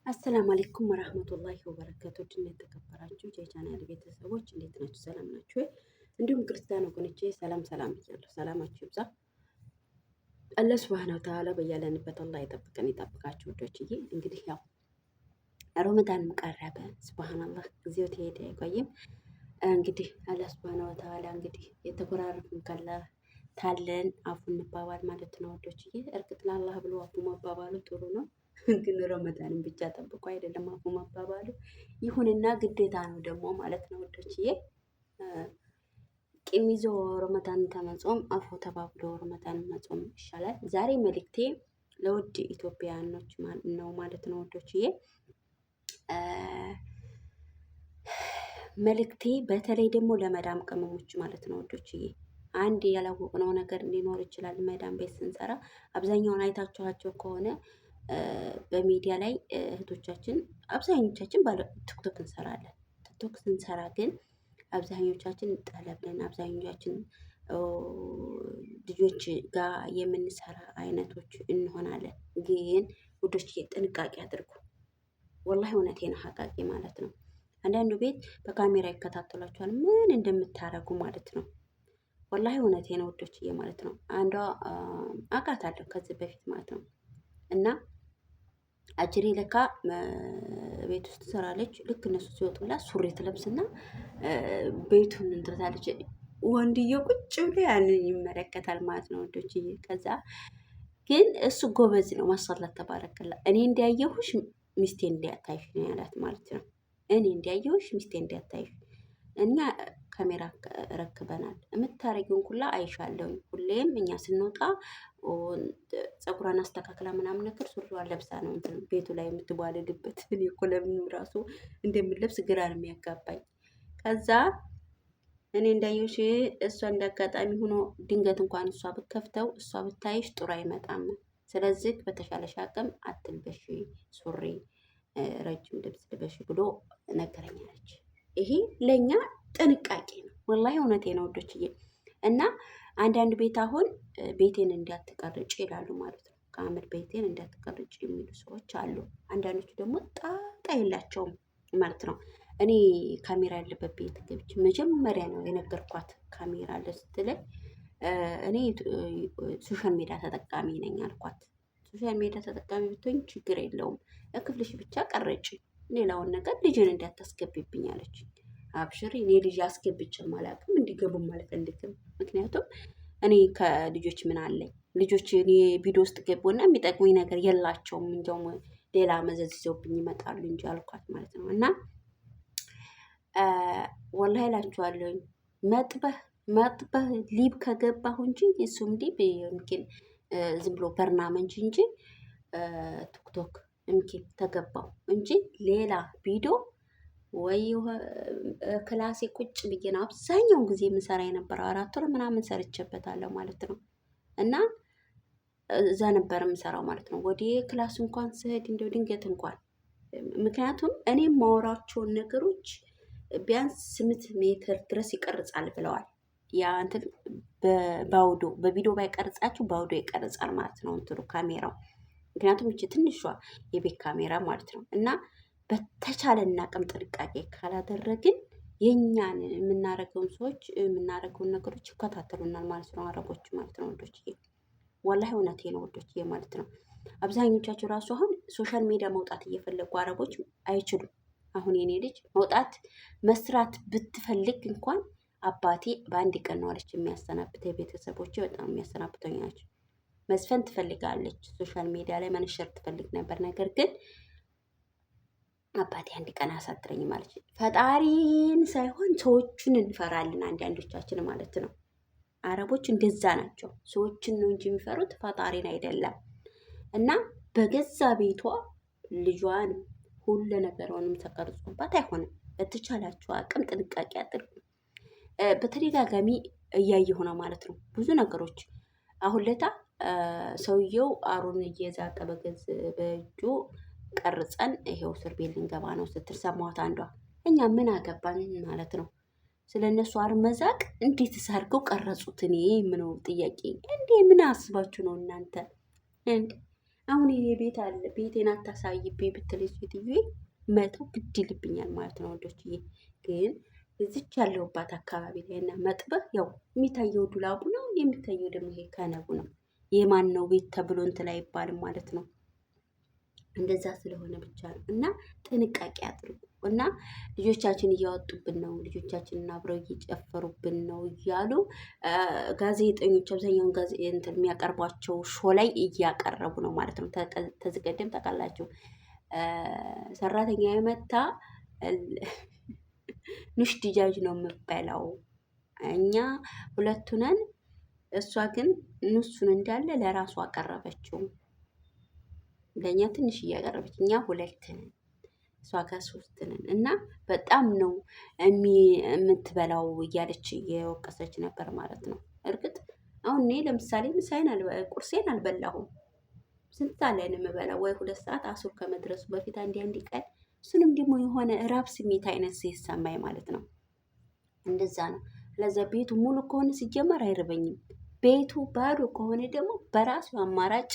አሰላሙ አለይኩም ወራህመቱላሂ ወበረካቱህ። እንዴት ተከበራችሁ የቻናል ቤተሰቦች እንዴት ናችሁ? ሰላም ናችሁ ወይ? እንዲሁም ክርስቲያን ወገኖቼ ሰላም ብያለሁ። ሰላማችሁ ይብዛ። አላህ ሱብሃነሁ ወተዓላ በያለንበት አላህ ይጠብቀን ይጠብቃችሁ ወዶችዬ። እንግዲህ ያው ረመዳን ቀረበ። ሱብሃንአላህ ጊዜው ተሄደ አይቆይም። እንግዲህ አላህ ሱብሃነሁ ወተዓላ እንግዲህ የተኮራረፍን ካለ ታለን አፉ እንባባል ማለት ነው ወዶችዬ። እርግጥ ለአላህ ብሎ አፉ መባባሉ ጥሩ ነው። ግን ረመዳንን ብቻ ጠብቆ አይደለም አፉ መባባሉ። ይሁንና ግዴታ ነው ደግሞ ማለት ነው ወዶችዬ። ቂም ይዞ ረመዳን ከመጾም አፉ ተባብሎ ረመዳን መጾም ይሻላል። ዛሬ መልእክቴ ለውድ ኢትዮጵያውያኖች ነው ማለት ነው ወዶችዬ። መልእክቴ በተለይ ደግሞ ለመዳም ቅመሞች ማለት ነው ወዶችዬ። አንድ ያላወቅነው ነገር ሊኖር ይችላል። መዳም ቤት ስንሰራ አብዛኛውን አይታችኋቸው ከሆነ በሚዲያ ላይ እህቶቻችን አብዛኞቻችን ቲክቶክ እንሰራለን። ቲክቶክ ስንሰራ ግን አብዛኞቻችን ጠለብለን አብዛኞቻችን ልጆች ጋር የምንሰራ አይነቶች እንሆናለን። ግን ውዶች ጥንቃቄ አድርጉ። ወላሂ እውነቴን ሀቃቂ ማለት ነው። አንዳንዱ ቤት በካሜራ ይከታተሏቸዋል ምን እንደምታረጉ ማለት ነው። ወላሂ እውነቴን ውዶችዬ ማለት ነው። አንዷ አውቃታለሁ ከዚህ በፊት ማለት ነው። እና አጅሬ ለካ ቤት ውስጥ ትሰራለች። ልክ እነሱ ሲወጡላት ሱሪ ትለብስና ቤቱን እንትታለች። ወንድየው ቁጭ ብሎ ያንን ይመለከታል ማለት ነው ወዶችዬ። ከዛ ግን እሱ ጎበዝ ነው ማሻአላህ ተባረከላ። እኔ እንዲያየሁሽ ሚስቴ እንዲያታይሽ ነው ያላት ማለት ነው። እኔ እንዲያየሁሽ ሚስቴ እንዲያታይሽ እኛ ካሜራ ረክበናል። የምታረጊውን ሁላ አይሻለሁኝ። ሁሌም እኛ ስንወጣ ፀጉሯን አስተካክላ ምናምን ነገር ሱሪዋን ለብሳ ነው እንትን ቤቱ ላይ የምትቧልልበት። እኔ እኮ ለምንም ራሱ እንደምለብስ ግራ ነው የሚያጋባኝ። ከዛ እኔ እንዳየሁሽ እሷ እንዳጋጣሚ ሆኖ ድንገት እንኳን እሷ ብከፍተው እሷ ብታይሽ ጥሩ አይመጣም። ስለዚህ በተሻለሽ አቅም አትልበሽ ሱሪ፣ ረጅም ልብስ ልበሽ ብሎ ነገረኛለች። ይሄ ለእኛ ጥንቃቄ ነው። ወላሂ እውነቴ ነው ወዶችዬ። እና አንዳንድ ቤት አሁን ቤቴን እንዳትቀርጭ ይላሉ ማለት ነው። ከአመድ ቤቴን እንዳትቀርጭ የሚሉ ሰዎች አሉ። አንዳንዶቹ ደግሞ ጣጣ የላቸውም ማለት ነው። እኔ ካሜራ ያለበት ቤት ገብቼ መጀመሪያ ነው የነገርኳት ካሜራ አለ ስትለኝ እኔ ሶሻል ሚዲያ ተጠቃሚ ነኝ አልኳት። ሶሻል ሚዲያ ተጠቃሚ ብትሆኝ ችግር የለውም ክፍልሽ ብቻ ቀረጭ፣ ሌላውን ነገር ልጅን እንዳታስገቢብኝ አለች። አብሽሪ እኔ ልጅ አስገብቼም አላውቅም እንዲገቡም አልፈልግም። ምክንያቱም እኔ ከልጆች ምን አለኝ? ልጆች እኔ ቪዲዮ ውስጥ ገቡና የሚጠቅሙኝ ነገር የላቸውም። እንዲያውም ሌላ መዘዝ ይዘውብኝ ይመጣሉ እንጂ አልኳት ማለት ነው። እና ወላሂ እላችኋለሁኝ መጥበህ ሊብ ከገባሁ እንጂ እሱም ሊብ ምኪን ዝም ብሎ በርናመንጅ እንጂ ቲክቶክ ምኪን ተገባሁ እንጂ ሌላ ቪዲዮ ወይ ክላሴ ቁጭ ብዬ ነው አብዛኛውን ጊዜ የምሰራ የነበረው። 4 ወር ምናምን ሰርቼበታለሁ ማለት ነው። እና እዛ ነበር የምሰራው ማለት ነው። ወደ ክላስ እንኳን ስሄድ እንደው ድንገት እንኳን ምክንያቱም እኔ የማወራቸውን ነገሮች ቢያንስ 8 ሜትር ድረስ ይቀርጻል ብለዋል። ያ እንትን በአውዶ በቪዲዮ ባይቀርጻችሁ በአውዶ ይቀርጻል ማለት ነው እንትኑ ካሜራው። ምክንያቱም እቺ ትንሿ የቤት ካሜራ ማለት ነው። እና በተቻለና አቅም ጥንቃቄ ካላደረግን የኛን የምናረገውን ሰዎች የምናረገውን ነገሮች ይከታተሉናል ማለት ነው። አረቦች ማለት ነው ወዶችዬ። ወላሂ እውነቴ ነው ወዶችዬ ማለት ነው። አብዛኞቻቸው ራሱ አሁን ሶሻል ሚዲያ መውጣት እየፈለጉ አረቦች አይችሉም። አሁን የኔ ልጅ መውጣት መስራት ብትፈልግ እንኳን አባቴ በአንድ ቀን ነው አለች የሚያሰናብተኝ። ቤተሰቦቼ በጣም የሚያሰናብተኝ ናቸው። መዝፈን ትፈልጋለች፣ ሶሻል ሚዲያ ላይ መነሸር ትፈልግ ነበር። ነገር ግን አባቴ አንድ ቀን አሳድረኝ ማለች። ፈጣሪን ሳይሆን ሰዎቹን እንፈራለን አንዳንዶቻችን ማለት ነው። አረቦች እንደዛ ናቸው። ሰዎችን ነው እንጂ የሚፈሩት ፈጣሪን አይደለም። እና በገዛ ቤቷ ልጇን ሁሉ ነገሯንም ተቀርጾባት አይሆንም። በተቻላችሁ አቅም ጥንቃቄ አድርጉ። በተደጋጋሚ እያየሁ ነው ማለት ነው ብዙ ነገሮች። አሁን ለታ ሰውየው አሩን እየዛቀ በእጁ ቀርጸን ይሄው እስር ቤት ልንገባ ነው ስትል ሰማሁት አንዷ። እኛ ምን አገባን ማለት ነው ስለነሱ አር መዛቅ። እንዴት ሳርገው ቀረጹት? እኔ ምነው ጥያቄ እንዴ ምን አስባችሁ ነው እናንተ? እንዴ አሁን ይሄ ቤት አለ ቤቴን አታሳይብኝ ብትል ሴትዬ መተው ግድ ይልብኛል ማለት ነው ወንዶችዬ። ግን እዚች ያለሁባት አካባቢ ላይ እና መጥበህ ያው የሚታየው ዱላቡ ነው የሚታየው ደግሞ ይሄ ከነቡ ነው። የማን ነው ቤት ተብሎ እንትን አይባልም ማለት ነው። እንደዛ ስለሆነ ብቻ ነው እና ጥንቃቄ አድርጉ። እና ልጆቻችን እያወጡብን ነው፣ ልጆቻችንን አብረው እየጨፈሩብን ነው እያሉ ጋዜጠኞች አብዛኛውን እንትን የሚያቀርቧቸው ሾ ላይ እያቀረቡ ነው ማለት ነው። ተዝቀደም ታውቃላችሁ ሰራተኛ የመታ ኑሽ ዲጃጅ ነው የምበላው። እኛ ሁለቱ ነን፣ እሷ ግን ንሱን እንዳለ ለራሱ አቀረበችው። ለእኛ ትንሽ እያቀረበች እኛ ሁለት ነን፣ እሷ ጋር ሶስት ነን እና በጣም ነው የምትበላው እያለች እየወቀሰች ነበር ማለት ነው። እርግጥ አሁን እኔ ለምሳሌ ምሳዬን ቁርሴን አልበላሁም። ስንት ሰዓት ላይ ነው የምበላው? ወይ 2 ሰዓት አሱር ከመድረሱ በፊት አንድ ቀን፣ እሱንም ደግሞ የሆነ ራብ ስሜት አይነት ሲሰማኝ ማለት ነው። እንደዛ ነው። ለዛ ቤቱ ሙሉ ከሆነ ሲጀመር አይርበኝም። ቤቱ ባዶ ከሆነ ደግሞ በራሱ አማራጭ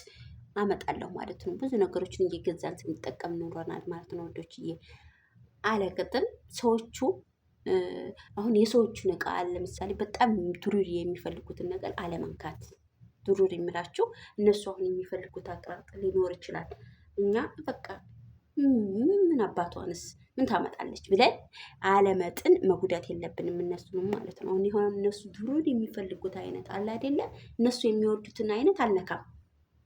አመጣለሁ ማለት ነው። ብዙ ነገሮችን እየገዛን ስንጠቀም ኖረናል ማለት ነው ወዶችዬ። አለቅጥም ሰዎቹ አሁን የሰዎቹን እቃ ለምሳሌ በጣም ዱሩሪ የሚፈልጉትን ነገር አለመንካት። ዱሩሪ የሚላቸው እነሱ አሁን የሚፈልጉት አቅራጥ ሊኖር ይችላል። እኛ በቃ ምን አባቷንስ ምን ታመጣለች ብለን አለመጥን መጉዳት የለብንም እነሱንም ማለት ነው። አሁን እነሱ ዱሩሪ የሚፈልጉት አይነት አለ አይደለ? እነሱ የሚወዱትን አይነት አልነካም።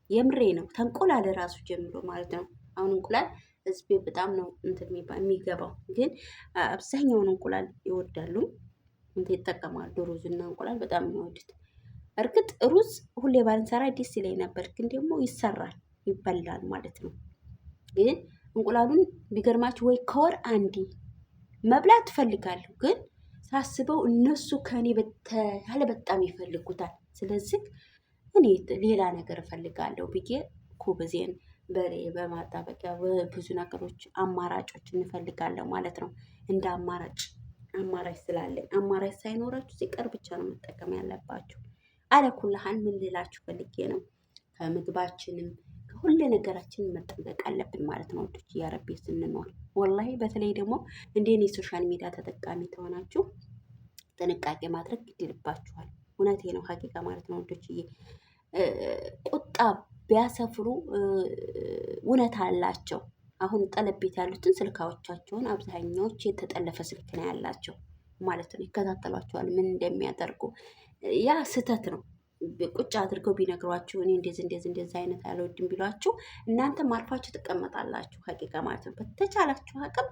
የምሬ ነው። ተንቆላል ራሱ ጀምሮ ማለት ነው። አሁን እንቁላል ህዝቤ በጣም ነው እንትን የሚገባው፣ ግን አብዛኛውን እንቁላል ይወዳሉ፣ እንትን ይጠቀማሉ። ሩዝ እና እንቁላል በጣም የሚወዱት። እርግጥ ሩዝ ሁሌ ባንሰራ ደስ ይለኝ ነበር፣ ግን ደግሞ ይሰራል ይበላል ማለት ነው። ግን እንቁላሉን ቢገርማችሁ ወይ ከወር አንዴ መብላት ትፈልጋለሁ፣ ግን ሳስበው እነሱ ከኔ በተሻለ በጣም ይፈልጉታል። ስለዚህ እኔ ሌላ ነገር እፈልጋለሁ ብዬ ኩብዜን በማጣበቂያ ብዙ ነገሮች አማራጮች እንፈልጋለን ማለት ነው። እንደ አማራጭ ስላለኝ አማራጭ ሳይኖራችሁ ሲቀር ብቻ ነው መጠቀም ያለባችሁ። አለኩልሃን ምን ልላችሁ ፈልጌ ነው፣ ከምግባችንም ከሁሉ ነገራችን መጠንቀቅ አለብን ማለት ነው ወዶች። እያረቤ ስንኖር ወላሂ በተለይ ደግሞ እንደኔ ሶሻል ሚዲያ ተጠቃሚ ተሆናችሁ ጥንቃቄ ማድረግ ይድልባችኋል። እውነቴ ነው ሀቂቃ ማለት ነው ወዶችዬ። ቁጣ ቢያሰፍሩ እውነት አላቸው። አሁን ጠለቤት ያሉትን ስልካዎቻቸውን አብዛኛዎች የተጠለፈ ስልክ ነው ያላቸው ማለት ነው። ይከታተሏቸዋል ምን እንደሚያደርጉ። ያ ስህተት ነው። ቁጭ አድርገው ቢነግሯችሁ እኔ እንደዚህ አይነት አልወድም ቢሏችሁ እናንተ ማርፋችሁ ትቀመጣላችሁ። ሀቂቃ ማለት ነው። በተቻላችሁ አቅም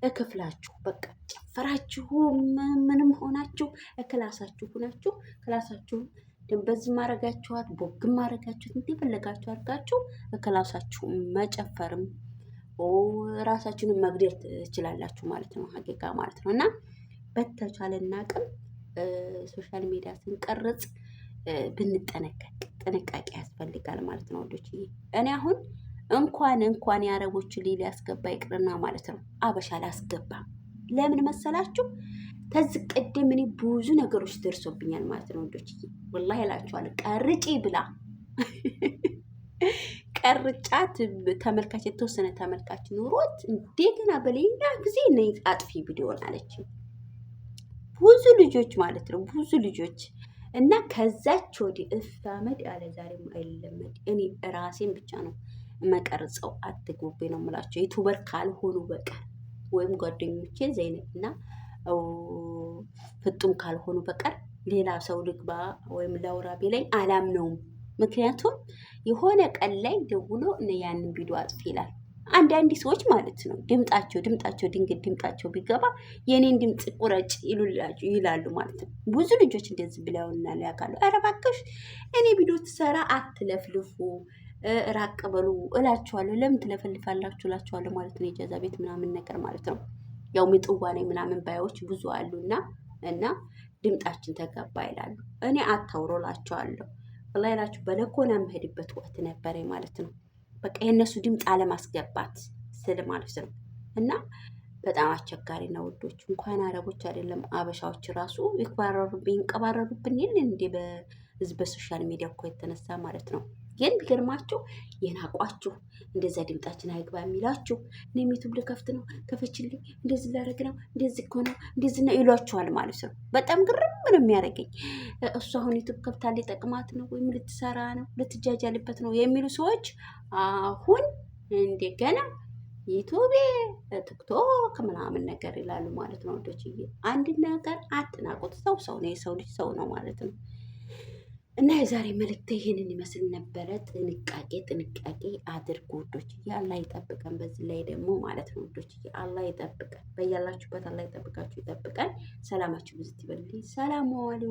እክፍላችሁ በቃ ጨፈራችሁ ምንም ሆናችሁ እክላሳችሁ ሁናችሁ ክላሳችሁ በዚህ ማረጋችኋት ቦግም ማረጋችሁት እንደፈለጋችሁ አድርጋችሁ እክላሳችሁ መጨፈርም ራሳችሁንም መግደል ትችላላችሁ ማለት ነው። ሀቂቃ ማለት ነው። እና በተቻለና አቅም ሶሻል ሚዲያ ስንቀርጽ ብንጠነቀቅ ጥንቃቄ ያስፈልጋል ማለት ነው ወዶች። እኔ አሁን እንኳን የአረቦችን ሊል ያስገባ ይቅርና ማለት ነው አበሻ ላስገባ። ለምን መሰላችሁ? ከዚህ ቀደም እኔ ብዙ ነገሮች ደርሶብኛል ማለት ነው ወዶች። ወላሂ እላችኋለሁ ቀርጪ ብላ ቀርጫት ተመልካች የተወሰነ ተመልካች ኑሮት እንደገና በሌላ ጊዜ ነይ አጥፊ ቪዲዮን አለች። ብዙ ልጆች ማለት ነው ብዙ ልጆች እና ከዛች ወዲህ እፍታመድ አለ ዛሬም አይለመድ። እኔ ራሴን ብቻ ነው መቀርጸው አትግቡቤ ነው የምላቸው ዩቱበር ካልሆኑ በቀር ወይም ጓደኞቼ ዘይነት እና ፍጡም ካልሆኑ በቀር ሌላ ሰው ልግባ ወይም ላውራ ቢለኝ አላምነውም። ምክንያቱም የሆነ ቀን ላይ ደውሎ ያንን ቪዲዮ አጥፊ ይላል። አንዳንድ ሰዎች ማለት ነው ድምጣቸው ድንገት ድምጣቸው ቢገባ የኔን ድምጽ ቁረጭ ይላሉ ማለት ነው። ብዙ ልጆች እንደዚህ ብለውና ያውቃሉ። ኧረ እባክሽ እኔ ቪዲዮ ትሰራ አትለፍልፉ፣ ራቅ በሉ እላችኋለሁ። ለምን ትለፈልፋላችሁ እላችኋለሁ ማለት ነው። የጃዛ ቤት ምናምን ነገር ማለት ነው። ያው ምጥዋ ነኝ ምናምን ባዮች ብዙ አሉና እና ድምጣችን ተገባ ይላሉ። እኔ አታውሮላችኋለሁ ወላሂላችሁ በለኮና የምሄድበት ወቅት ነበረ ማለት ነው። በቃ የእነሱ ድምፅ አለማስገባት ስል ማለት ነው። እና በጣም አስቸጋሪ ነው ውዶች። እንኳን አረቦች አይደለም አበሻዎች ራሱ ይንቀባረሩብን የለ እንዴ በሶሻል ሚዲያ እኮ የተነሳ ማለት ነው። ግን ቢገርማችሁ የናቋችሁ እንደዛ ድምጣችን አይግባ የሚላችሁ እኔም ዩቱብ ልከፍት ነው ከፈችልኝ እንደዚህ ላደርግ ነው እንደዚህ እኮ ነው እንደዚህ ነው ይሏችኋል ማለት ነው። በጣም ግርም ነው የሚያደርገኝ። እሱ አሁን ዩቱብ ከፍታ ሊጠቅማት ነው ወይም ልትሰራ ነው ልትጃጃልበት ነው የሚሉ ሰዎች አሁን እንደገና ዩቱብ ቲክቶክ ምናምን ነገር ይላሉ ማለት ነው። ወዶችዬ አንድ ነገር አትናቁት። ሰው ነው፣ የሰው ልጅ ሰው ነው ማለት ነው። እና የዛሬ መልእክት ይሄንን ይመስል ነበረ። ጥንቃቄ አድርጉ ውዶችዬ። አላህ ይጠብቀን። በዚህ ላይ ደግሞ ማለት ነው ውዶችዬ አላህ ይጠብቀን። በያላችሁበት አላህ ይጠብቃችሁ፣ ይጠብቀን። ሰላማችሁ ብዙ ይበልልኝ። ሰላም ዋሉ።